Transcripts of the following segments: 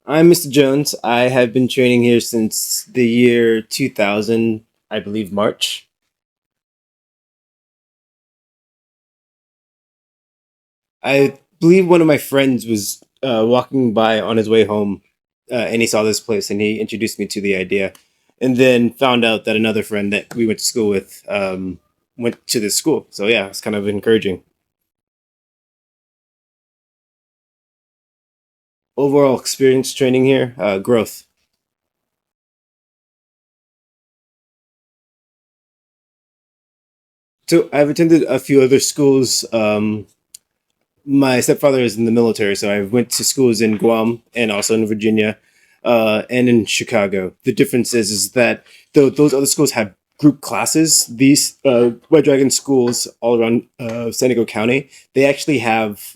I'm Mr. Jones. I have been training here since the year 2000, I believe March. I believe one of my friends was walking by on his way home, and he saw this place and he introduced me to the idea, and then found out that another friend that we went to school with went to this school. So yeah, it's kind of encouraging. Overall experience training here, growth. So I've attended a few other schools. My stepfather is in the military, so I went to schools in Guam and also in Virginia, and in Chicago. The difference is that though those other schools have group classes, these White Dragon schools all around San Diego County, they actually have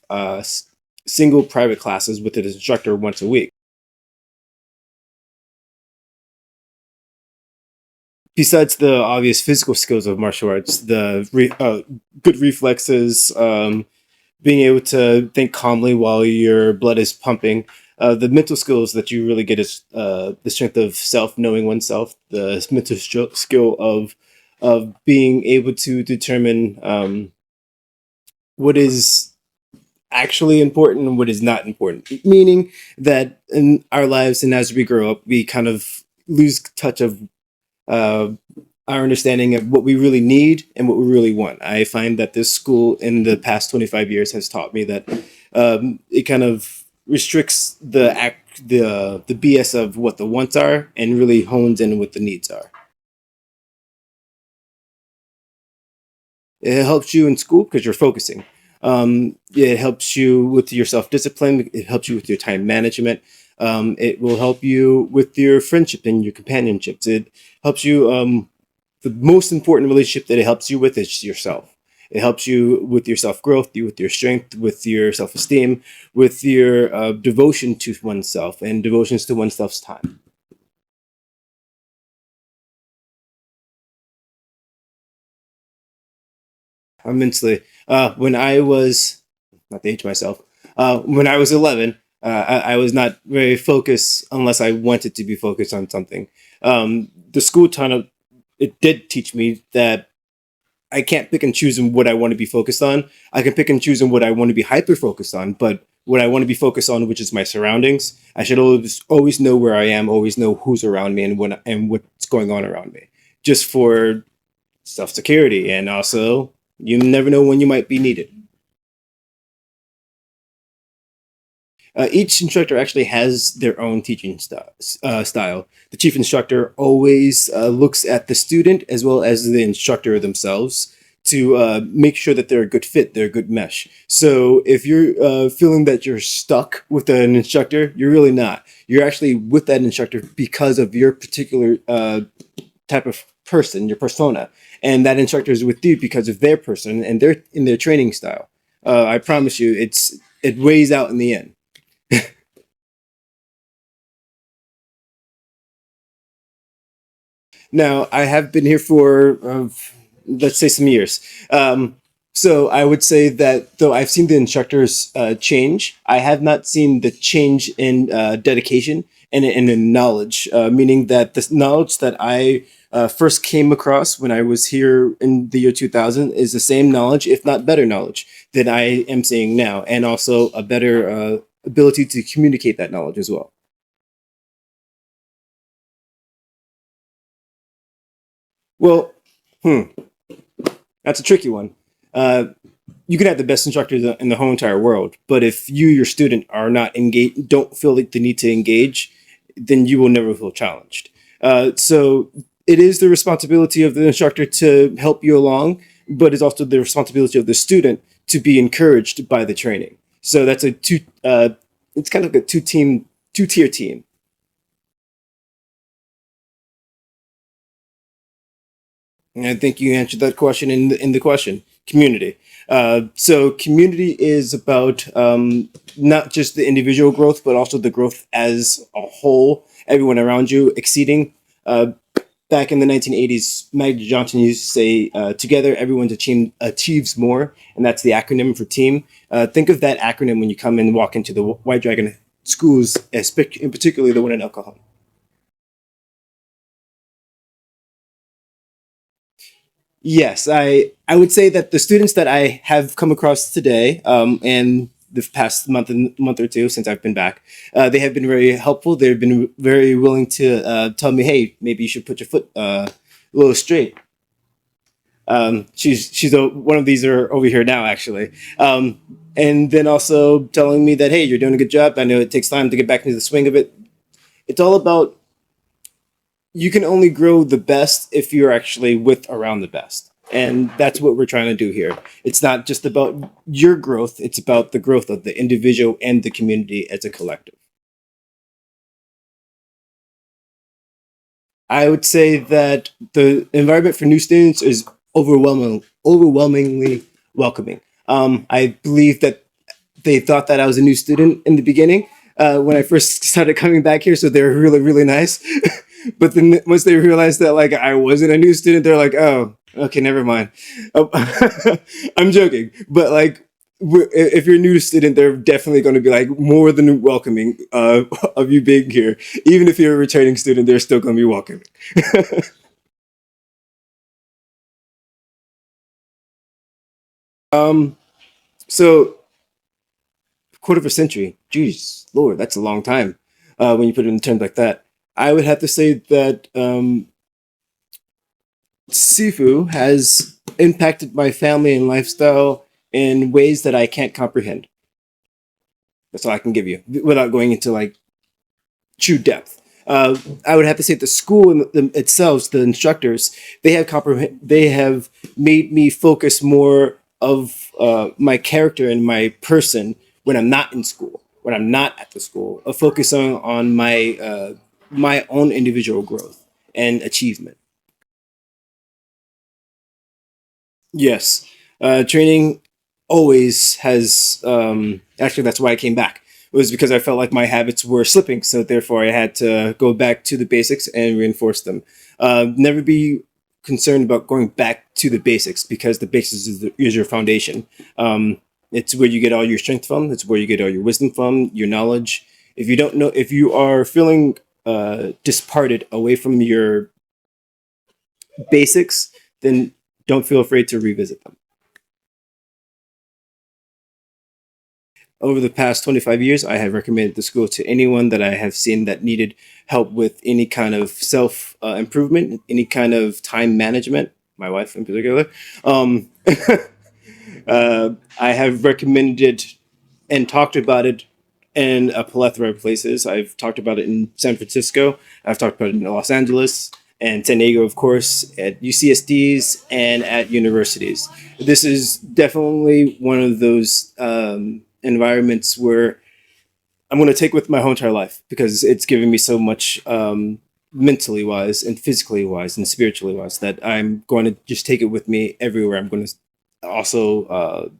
single private classes with an instructor once a week. Besides the obvious physical skills of martial arts, good reflexes, being able to think calmly while your blood is pumping. The mental skills that you really get is the strength of self, knowing oneself, the skill of being able to determine what is actually important and what is not important. Meaning that in our lives and as we grow up, we kind of lose touch of uh, our understanding of what we really need and what we really want. I find that this school in the past 25 years has taught me that it kind of restricts the BS of what the wants are and really hones in what the needs are. It helps you in school because you're focusing. It helps you with your self discipline. It helps you with your time management. It will help you with your friendship and your companionships. It helps you. The most important relationship that it helps you with is yourself. It helps you with your self growth, with your strength, with your self esteem, with your devotion to oneself and devotions to oneself's time. Immensely. When I was, not to age myself, when I was 11, I was not very focused unless I wanted to be focused on something. The school ton of it did teach me that I can't pick and choose on what I want to be focused on. I can pick and choose on what I want to be hyper focused on, but what I want to be focused on, which is my surroundings, I should always know where I am, always know who's around me and what's going on around me, just for self security, and also you never know when you might be needed. Each instructor actually has their own teaching style. The chief instructor always looks at the student as well as the instructor themselves to make sure that they're a good fit, they're a good mesh. So if you're feeling that you're stuck with an instructor, you're really not. You're actually with that instructor because of your particular type of person, your persona, and that instructor is with you because of their person and their in their training style. I promise you, it weighs out in the end. Now, I have been here for, let's say, some years. So I would say that though I've seen the instructors change, I have not seen the change in dedication and in knowledge, meaning that the knowledge that I first came across when I was here in the year 2000 is the same knowledge, if not better knowledge, that I am seeing now, and also a better ability to communicate that knowledge as well. Well, hmm, that's a tricky one. Uh, you can have the best instructors in the whole entire world, but if you, your student, are not engaged, don't feel like the need to engage, then you will never feel challenged. So it is the responsibility of the instructor to help you along, but it's also the responsibility of the student to be encouraged by the training. So that's a two. It's kind of like a two tier team. And I think you answered that question in the question community. So community is about not just the individual growth, but also the growth as a whole. Everyone around you exceeding. Back in the 1980s, Mag Johnson used to say, "Together, everyone achieves more," and that's the acronym for team. Think of that acronym when you come and walk into the White Dragon schools, in particularly the one in El Cajon. Yes, I would say that the students that I have come across today, and the past month or two since I've been back, they have been very helpful. They've been very willing to tell me, hey, maybe you should put your foot a little straight. One of these are over here now, actually. And then also telling me that, hey, you're doing a good job. I know it takes time to get back into the swing of it. It's all about, you can only grow the best if you're actually with around the best. And that's what we're trying to do here. It's not just about your growth, it's about the growth of the individual and the community as a collective. I would say that the environment for new students is overwhelmingly welcoming. I believe that they thought that I was a new student in the beginning when I first started coming back here, so they were really, really nice. But then once they realized that like I wasn't a new student, they're like, "Oh, okay, never mind." Oh, I'm joking, but like if you're a new student, they're definitely going to be like more than welcoming of you being here. Even if you're a returning student, they're still going to be welcoming. um, so quarter of a century, jeez, Lord, that's a long time. When you put it in terms like that, I would have to say that Sifu has impacted my family and lifestyle in ways that I can't comprehend. That's all I can give you without going into like true depth. I would have to say the school itself, the instructors, they have made me focus more of my character and my person when I'm not in school, when I'm not at the school, of focusing on my own individual growth and achievement. Yes, training always has. Actually, that's why I came back. It was because I felt like my habits were slipping, so therefore I had to go back to the basics and reinforce them. Never be concerned about going back to the basics because the basics is your foundation. It's where you get all your strength from. It's where you get all your wisdom from, your knowledge. If you don't know, if you are feeling disparted away from your basics, then don't feel afraid to revisit them. Over the past 25 years, I have recommended the school to anyone that I have seen that needed help with any kind of self improvement, any kind of time management, my wife in particular. Um, I have recommended and talked about it in a plethora of places. I've talked about it in San Francisco. I've talked about it in Los Angeles and San Diego, of course, at UCSDs and at universities. This is definitely one of those environments where I'm going to take with my whole entire life because it's given me so much mentally wise and physically wise and spiritually wise that I'm going to just take it with me everywhere. I'm going to also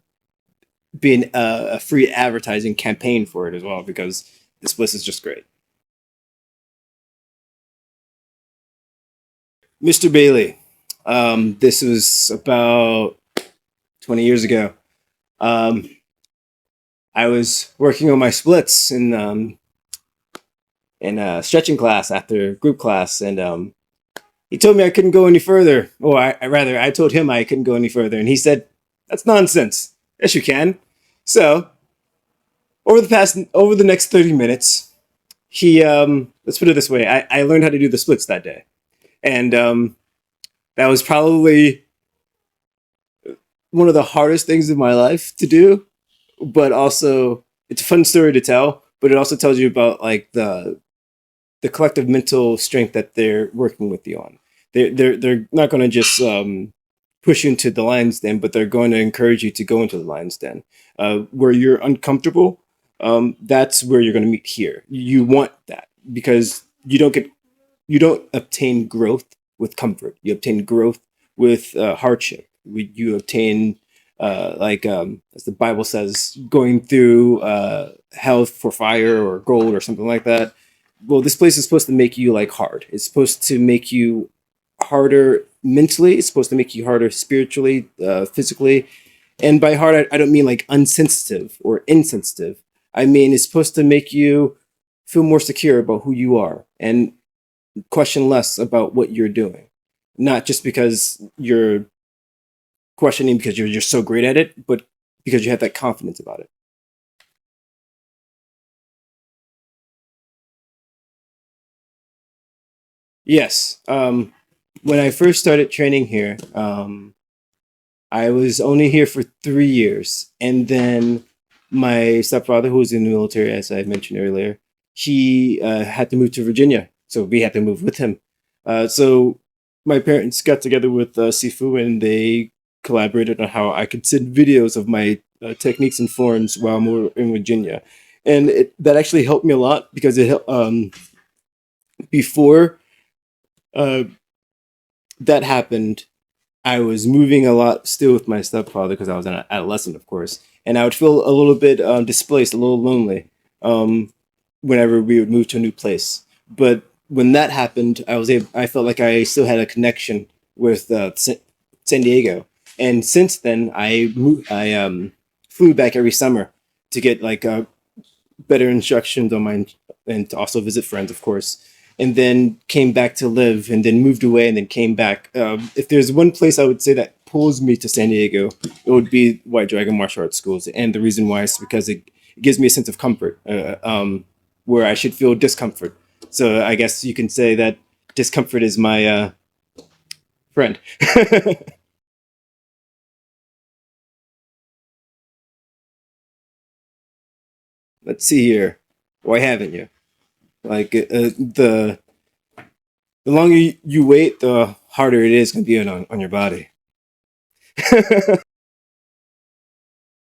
be a free advertising campaign for it as well because this place is just great. Mr. Bailey, this was about 20 years ago. Um, I was working on my splits in a stretching class after group class, and he told me I couldn't go any further. Or rather, I told him I couldn't go any further, and he said, "That's nonsense. Yes, you can." So over the next 30 minutes, he let's put it this way: I learned how to do the splits that day, and that was probably one of the hardest things in my life to do. But also, it's a fun story to tell. But it also tells you about like the collective mental strength that they're working with you on. They're not going to just push you into the lion's den, but they're going to encourage you to go into the lion's den. Where you're uncomfortable, that's where you're going to meet here. You want that because you don't obtain growth with comfort. You obtain growth with hardship. You obtain as the Bible says, going through hell for fire or gold or something like that. Well, this place is supposed to make you like hard. It's supposed to make you harder mentally. It's supposed to make you harder spiritually, physically. And by hard, I don't mean like unsensitive or insensitive. I mean, it's supposed to make you feel more secure about who you are and question less about what you're doing. Not just because you're questioning because you're so great at it, but because you have that confidence about it. Yes. When I first started training here, I was only here for 3 years, and then my stepfather, who was in the military, as I mentioned earlier, he had to move to Virginia, so we had to move with him. So my parents got together with Sifu, and they collaborated on how I could send videos of my techniques and forms while we in Virginia, and that actually helped me a lot because before uh, that happened, I was moving a lot still with my stepfather because I was an adolescent, of course, and I would feel a little bit displaced, a little lonely whenever we would move to a new place. But when that happened, I felt like I still had a connection with San Diego, and since then I flew back every summer to get like better instructions on my and to also visit friends, of course. And then came back to live, and then moved away, and then came back. If there's one place I would say that pulls me to San Diego, it would be White Dragon Martial Arts Schools, and the reason why is because it gives me a sense of comfort, where I should feel discomfort. So I guess you can say that discomfort is my friend. Let's see here. Why haven't you? Like the longer you wait, the harder it is going to be on your body.